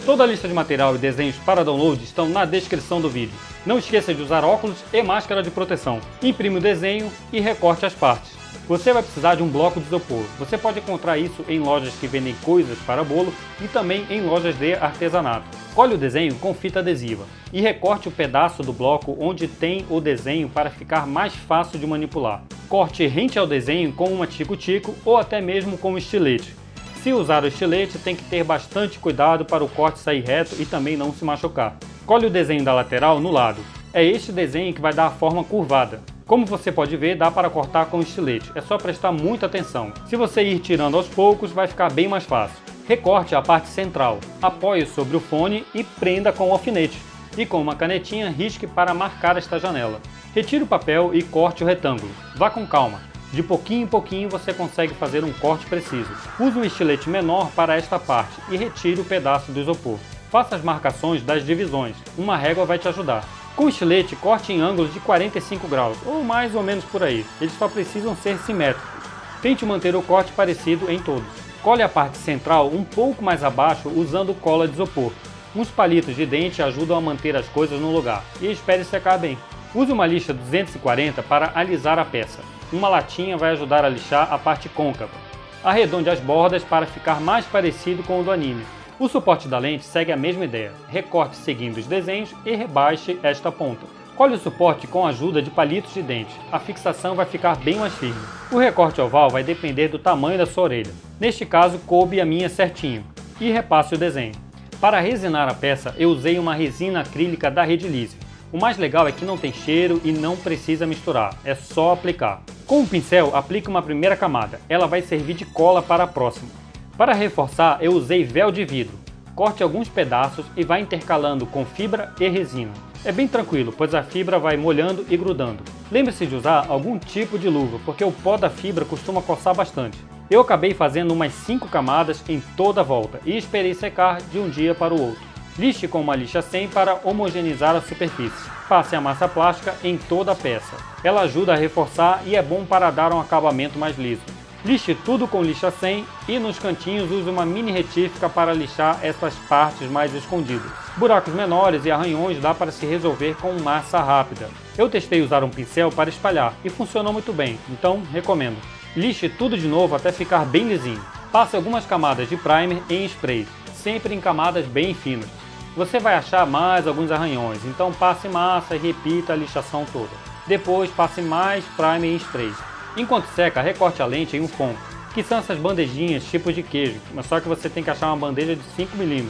Toda a lista de material e desenhos para download estão na descrição do vídeo. Não esqueça de usar óculos e máscara de proteção. Imprime o desenho e recorte as partes. Você vai precisar de um bloco de isopor. Você pode encontrar isso em lojas que vendem coisas para bolo e também em lojas de artesanato. Cole o desenho com fita adesiva e recorte o pedaço do bloco onde tem o desenho para ficar mais fácil de manipular. Corte rente ao desenho com uma tico-tico ou até mesmo com um estilete. Se usar o estilete, tem que ter bastante cuidado para o corte sair reto e também não se machucar. Cole o desenho da lateral no lado. É este desenho que vai dar a forma curvada. Como você pode ver, dá para cortar com estilete, é só prestar muita atenção. Se você ir tirando aos poucos, vai ficar bem mais fácil. Recorte a parte central, apoie sobre o fone e prenda com o alfinete. E com uma canetinha, risque para marcar esta janela. Retire o papel e corte o retângulo. Vá com calma. De pouquinho em pouquinho você consegue fazer um corte preciso. Use um estilete menor para esta parte e retire o pedaço do isopor. Faça as marcações das divisões, uma régua vai te ajudar. Com o estilete, corte em ângulos de 45 graus, ou mais ou menos por aí. Eles só precisam ser simétricos. Tente manter o corte parecido em todos. Cole a parte central um pouco mais abaixo usando cola de isopor. Uns palitos de dente ajudam a manter as coisas no lugar. E espere secar bem. Use uma lixa 240 para alisar a peça. Uma latinha vai ajudar a lixar a parte côncava. Arredonde as bordas para ficar mais parecido com o do anime. O suporte da lente segue a mesma ideia. Recorte seguindo os desenhos e rebaixe esta ponta. Cole o suporte com a ajuda de palitos de dente. A fixação vai ficar bem mais firme. O recorte oval vai depender do tamanho da sua orelha. Neste caso, coube a minha certinho. E repasse o desenho. Para resinar a peça, eu usei uma resina acrílica da Redilize. O mais legal é que não tem cheiro e não precisa misturar, é só aplicar. Com um pincel, aplique uma primeira camada, ela vai servir de cola para a próxima. Para reforçar, eu usei véu de vidro. Corte alguns pedaços e vai intercalando com fibra e resina. É bem tranquilo, pois a fibra vai molhando e grudando. Lembre-se de usar algum tipo de luva, porque o pó da fibra costuma coçar bastante. Eu acabei fazendo umas 5 camadas em toda a volta e esperei secar de um dia para o outro. Lixe com uma lixa 100 para homogeneizar a superfície. Passe a massa plástica em toda a peça. Ela ajuda a reforçar e é bom para dar um acabamento mais liso. Lixe tudo com lixa 100 e nos cantinhos use uma mini retífica para lixar essas partes mais escondidas. Buracos menores e arranhões dá para se resolver com massa rápida. Eu testei usar um pincel para espalhar e funcionou muito bem, então recomendo. Lixe tudo de novo até ficar bem lisinho. Passe algumas camadas de primer em spray, sempre em camadas bem finas. Você vai achar mais alguns arranhões, então passe massa e repita a lixação toda. Depois passe mais primer em spray. Enquanto seca, recorte a lente em um fond, que são essas bandejinhas tipos de queijo, mas só que você tem que achar uma bandeja de 5 mm.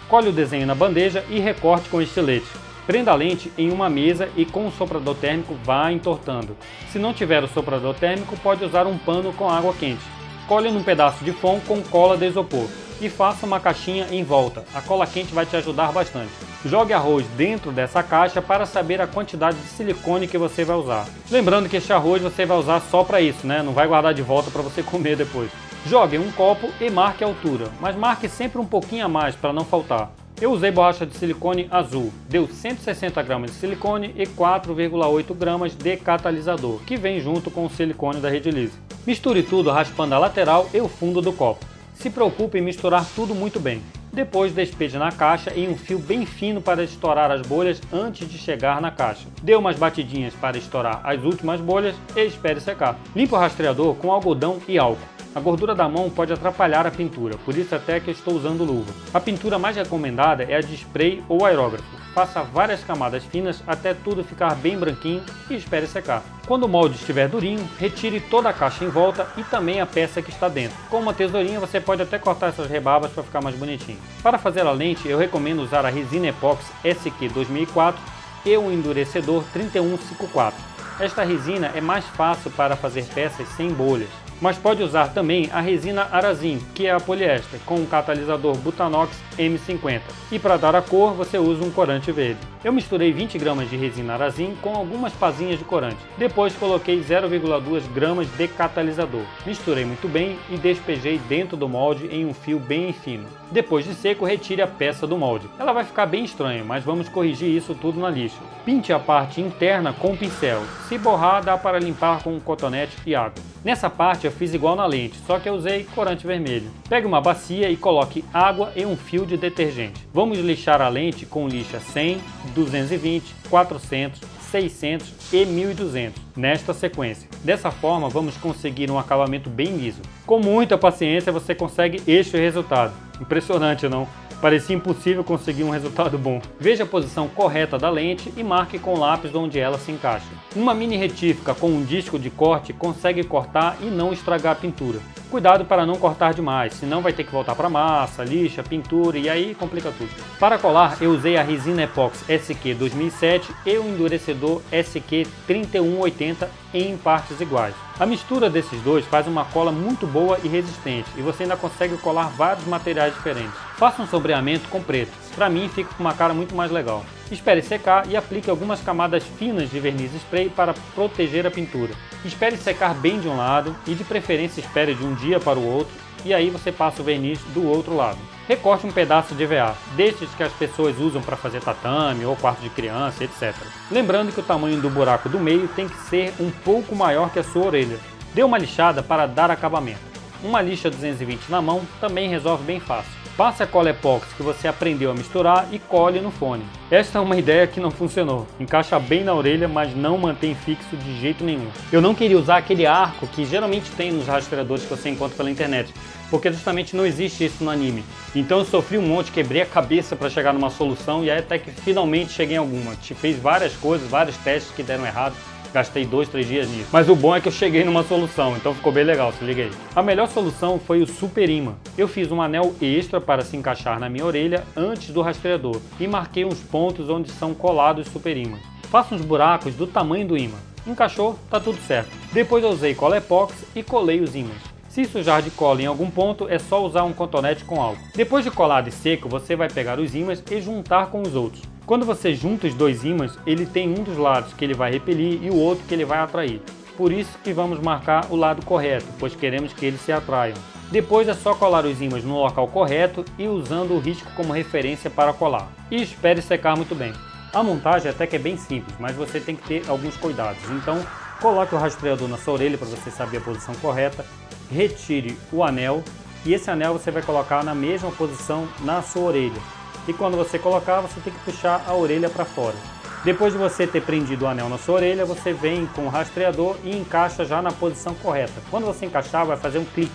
Cole o desenho na bandeja e recorte com estilete. Prenda a lente em uma mesa e com o soprador térmico vá entortando. Se não tiver o soprador térmico, pode usar um pano com água quente. Cole num pedaço de fond com cola de isopor e faça uma caixinha em volta. A cola quente vai te ajudar bastante. Jogue arroz dentro dessa caixa para saber a quantidade de silicone que você vai usar. Lembrando que este arroz você vai usar só para isso, né? Não vai guardar de volta para você comer depois. Jogue em um copo e marque a altura, mas marque sempre um pouquinho a mais para não faltar. Eu usei borracha de silicone azul, deu 160 gramas de silicone e 4,8 gramas de catalisador, que vem junto com o silicone da Redilize. Misture tudo raspando a lateral e o fundo do copo. Se preocupe em misturar tudo muito bem. Depois despeje na caixa em um fio bem fino para estourar as bolhas antes de chegar na caixa. Dê umas batidinhas para estourar as últimas bolhas e espere secar. Limpe o rastreador com algodão e álcool. A gordura da mão pode atrapalhar a pintura, por isso até que eu estou usando luva. A pintura mais recomendada é a de spray ou aerógrafo. Faça várias camadas finas até tudo ficar bem branquinho e espere secar. Quando o molde estiver durinho, retire toda a caixa em volta e também a peça que está dentro. Com uma tesourinha você pode até cortar essas rebabas para ficar mais bonitinho. Para fazer a lente, eu recomendo usar a resina epóxi SQ 2004 e o endurecedor 3154. Esta resina é mais fácil para fazer peças sem bolhas. Mas pode usar também a resina Arazim, que é a poliéster, com um catalisador Butanox M50. E para dar a cor, você usa um corante verde. Eu misturei 20 gramas de resina Arazim com algumas pazinhas de corante. Depois coloquei 0,2 gramas de catalisador. Misturei muito bem e despejei dentro do molde em um fio bem fino. Depois de seco, retire a peça do molde. Ela vai ficar bem estranha, mas vamos corrigir isso tudo na lixa. Pinte a parte interna com o pincel. Se borrar, dá para limpar com um cotonete e água. Nessa parte eu fiz igual na lente, só que eu usei corante vermelho. Pegue uma bacia e coloque água e um fio de detergente. Vamos lixar a lente com lixa 100, 220, 400, 600 e 1200, nesta sequência. Dessa forma vamos conseguir um acabamento bem liso. Com muita paciência você consegue este resultado. Impressionante, não? Parecia impossível conseguir um resultado bom. Veja a posição correta da lente e marque com o lápis onde ela se encaixa. Uma mini retífica com um disco de corte consegue cortar e não estragar a pintura. Cuidado para não cortar demais, senão vai ter que voltar para massa, lixa, pintura e aí complica tudo. Para colar eu usei a resina Epox SQ 2007 e o endurecedor SQ 3180 em partes iguais. A mistura desses dois faz uma cola muito boa e resistente e você ainda consegue colar vários materiais diferentes. Faça um sombreamento com preto, para mim fica com uma cara muito mais legal. Espere secar e aplique algumas camadas finas de verniz spray para proteger a pintura. Espere secar bem de um lado e de preferência espere de um dia para o outro e aí você passa o verniz do outro lado. Recorte um pedaço de EVA, destes que as pessoas usam para fazer tatame ou quarto de criança, etc. Lembrando que o tamanho do buraco do meio tem que ser um pouco maior que a sua orelha. Dê uma lixada para dar acabamento. Uma lixa 220 na mão também resolve bem fácil. Passe a cola epóxi que você aprendeu a misturar e cole no fone. Esta é uma ideia que não funcionou. Encaixa bem na orelha, mas não mantém fixo de jeito nenhum. Eu não queria usar aquele arco que geralmente tem nos rastreadores que você encontra pela internet, porque justamente não existe isso no anime. Então eu sofri um monte, quebrei a cabeça para chegar numa solução e aí até que finalmente cheguei em alguma. Fiz várias coisas, vários testes que deram errado. Gastei 2, 3 dias nisso. Mas o bom é que eu cheguei numa solução, então ficou bem legal, se liga aí. A melhor solução foi o super imã. Eu fiz um anel extra para se encaixar na minha orelha antes do rastreador e marquei uns pontos onde são colados os super imãs. Faça uns buracos do tamanho do imã. Encaixou, tá tudo certo. Depois eu usei cola epóxi e colei os ímãs. Se sujar de cola em algum ponto, é só usar um cotonete com álcool. Depois de colado e seco, você vai pegar os ímãs e juntar com os outros. Quando você junta os dois ímãs, ele tem um dos lados que ele vai repelir e o outro que ele vai atrair. Por isso que vamos marcar o lado correto, pois queremos que eles se atraiam. Depois é só colar os ímãs no local correto e usando o risco como referência para colar. E espere secar muito bem. A montagem até que é bem simples, mas você tem que ter alguns cuidados. Então, coloque o rastreador na sua orelha para você saber a posição correta. Retire o anel e esse anel você vai colocar na mesma posição na sua orelha. E quando você colocar, você tem que puxar a orelha para fora. Depois de você ter prendido o anel na sua orelha, você vem com o rastreador e encaixa já na posição correta. Quando você encaixar, vai fazer um clique,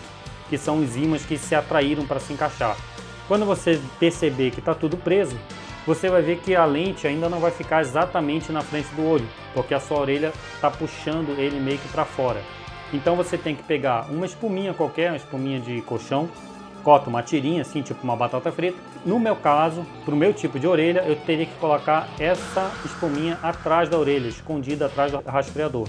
que são os ímãs que se atraíram para se encaixar. Quando você perceber que está tudo preso, você vai ver que a lente ainda não vai ficar exatamente na frente do olho, porque a sua orelha está puxando ele meio que para fora. Então você tem que pegar uma espuminha qualquer, uma espuminha de colchão, corta uma tirinha assim, tipo uma batata frita. No meu caso, para o meu tipo de orelha, eu teria que colocar essa espuminha atrás da orelha, escondida atrás do rastreador.